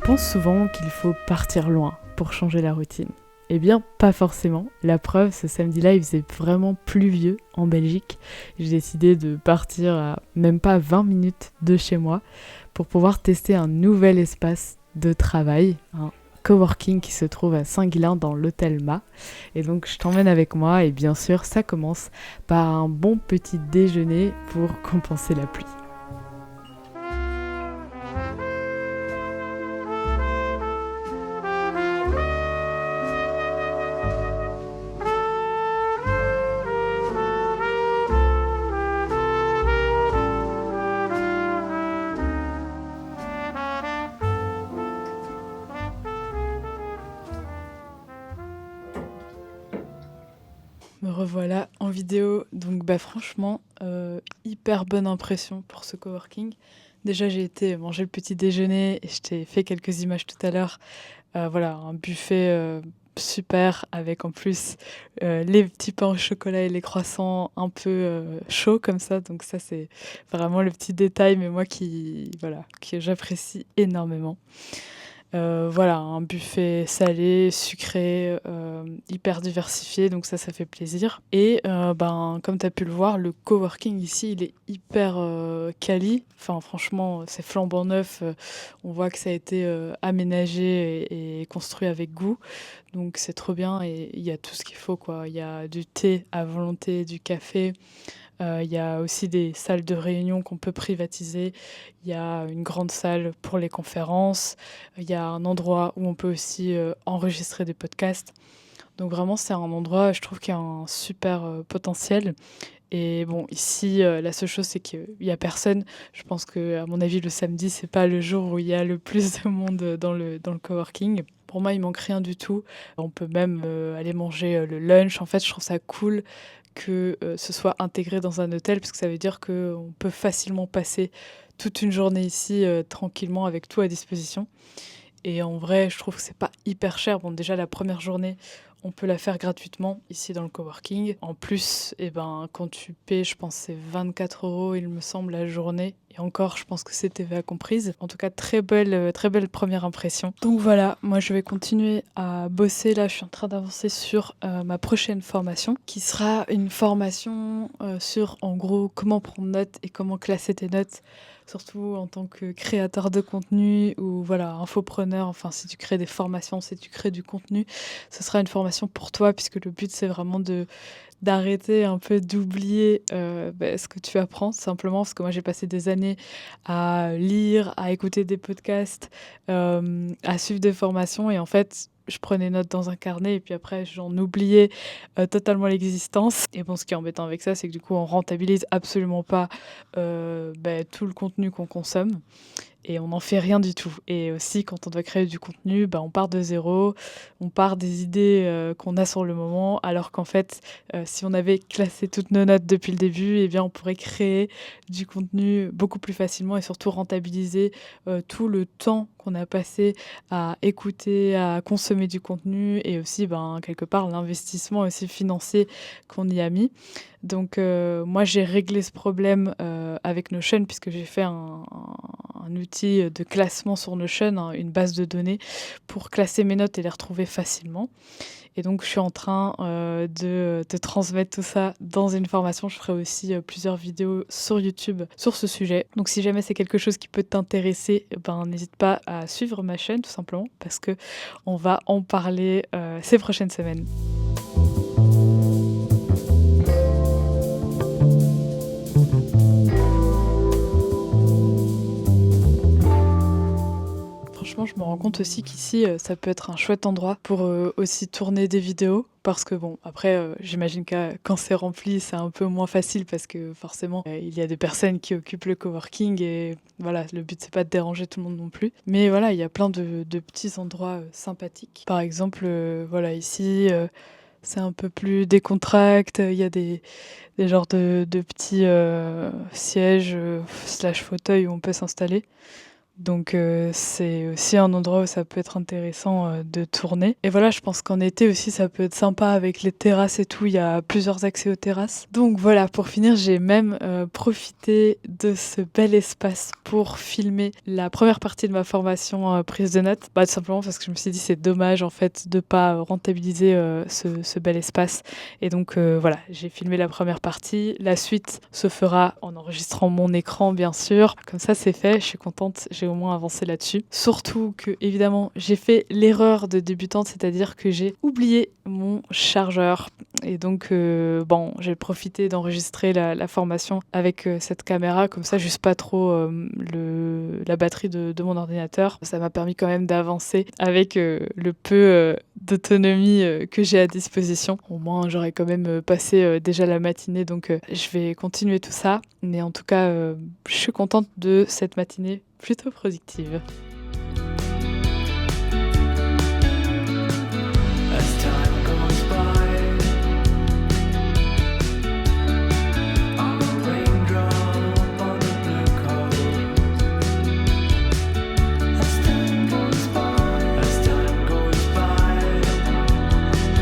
pense souvent qu'il faut partir loin pour changer la routine. Eh bien, pas forcément. La preuve, ce samedi-là, il faisait vraiment pluvieux en Belgique. J'ai décidé de partir à même pas 20 minutes de chez moi pour pouvoir tester un nouvel espace de travail, un coworking qui se trouve à Saint-Guilain dans l'hôtel Ma. Et donc, je t'emmène avec moi et bien sûr, ça commence par un bon petit déjeuner pour compenser la pluie. Me revoilà en vidéo, donc franchement, hyper bonne impression pour ce coworking. Déjà j'ai été manger le petit déjeuner et je t'ai fait quelques images tout à l'heure. Voilà, un buffet super avec en plus les petits pains au chocolat et les croissants un peu chauds comme ça. Donc ça c'est vraiment le petit détail, mais moi que j'apprécie énormément. Voilà, un buffet salé, sucré, hyper diversifié, donc ça fait plaisir. Et comme tu as pu le voir, le coworking ici, il est hyper quali. Enfin, franchement, c'est flambant neuf. On voit que ça a été aménagé et construit avec goût. Donc c'est trop bien et il y a tout ce qu'il faut, quoi. Il y a du thé à volonté, du café. Il y a aussi des salles de réunion qu'on peut privatiser. Il y a une grande salle pour les conférences. Il y a un endroit où on peut aussi enregistrer des podcasts. Donc vraiment, c'est un endroit, je trouve, qui a un super potentiel. Et bon, ici, la seule chose, c'est qu'il y a personne. Je pense que, à mon avis, le samedi, c'est pas le jour où il y a le plus de monde dans le coworking. Pour moi, il manque rien du tout. On peut même aller manger le lunch. En fait, je trouve ça cool que ce soit intégré dans un hôtel, parce que ça veut dire qu'on peut facilement passer toute une journée ici tranquillement avec tout à disposition. Et en vrai, je trouve que c'est pas hyper cher. Bon, déjà, la première journée, on peut la faire gratuitement ici dans le coworking. En plus, quand tu paies, je pense que c'est 24 €, il me semble, la journée. Et encore, je pense que c'est TVA comprise. En tout cas, très belle première impression. Donc voilà, moi je vais continuer à bosser. Là, je suis en train d'avancer sur ma prochaine formation, qui sera une formation sur, en gros, comment prendre note et comment classer tes notes, surtout en tant que créateur de contenu ou voilà, infopreneur. Enfin, si tu crées des formations, si tu crées du contenu, ce sera une formation pour toi, puisque le but c'est vraiment d'arrêter un peu d'oublier ce que tu apprends, simplement parce que moi j'ai passé des années à lire, à écouter des podcasts, à suivre des formations et en fait je prenais note dans un carnet et puis après j'en oubliais totalement l'existence. Et bon, ce qui est embêtant avec ça, c'est que du coup on rentabilise absolument pas tout le contenu qu'on consomme et on n'en fait rien du tout. Et aussi, quand on doit créer du contenu, on part de zéro, on part des idées qu'on a sur le moment, alors qu'en fait, si on avait classé toutes nos notes depuis le début, eh bien, on pourrait créer du contenu beaucoup plus facilement et surtout rentabiliser tout le temps qu'on a passé à écouter, à consommer du contenu et aussi, quelque part, l'investissement aussi financier qu'on y a mis. Donc moi, j'ai réglé ce problème avec Notion, puisque j'ai fait un outil de classement sur Notion, hein, une base de données pour classer mes notes et les retrouver facilement. Et donc, je suis en train de te transmettre tout ça dans une formation. Je ferai aussi plusieurs vidéos sur YouTube sur ce sujet. Donc, si jamais c'est quelque chose qui peut t'intéresser, n'hésite pas à suivre ma chaîne, tout simplement, parce que on va en parler ces prochaines semaines. Franchement, je me rends compte aussi qu'ici, ça peut être un chouette endroit pour aussi tourner des vidéos. Parce que bon, après, j'imagine que quand c'est rempli, c'est un peu moins facile parce que forcément, il y a des personnes qui occupent le coworking et voilà, le but c'est pas de déranger tout le monde non plus. Mais voilà, il y a plein de petits endroits sympathiques. Par exemple, voilà, ici, c'est un peu plus décontracté. Il y a des genres de petits sièges slash fauteuils où on peut s'installer. Donc c'est aussi un endroit où ça peut être intéressant, de tourner et voilà, je pense qu'en été aussi, ça peut être sympa avec les terrasses et tout, il y a plusieurs accès aux terrasses. Donc voilà, pour finir, j'ai même, profité de ce bel espace pour filmer la première partie de ma formation, prise de notes. Bah, tout simplement parce que je me suis dit: «C'est dommage en fait de pas, rentabiliser, ce bel espace» et donc voilà, j'ai filmé la première partie. La suite se fera en enregistrant mon écran, bien sûr. Comme ça, c'est fait, je suis contente, j'ai au moins avancé là-dessus. Surtout que, évidemment, j'ai fait l'erreur de débutante, c'est-à-dire que j'ai oublié mon chargeur et donc bon, j'ai profité d'enregistrer la formation avec, cette caméra, comme ça j'use pas trop, la batterie de mon ordinateur. Ça m'a permis quand même d'avancer avec, le peu, d'autonomie, que j'ai à disposition. Au moins, j'aurais quand même, passé, déjà la matinée donc je vais continuer tout ça. Mais en tout cas, je suis contente de cette matinée plutôt productive.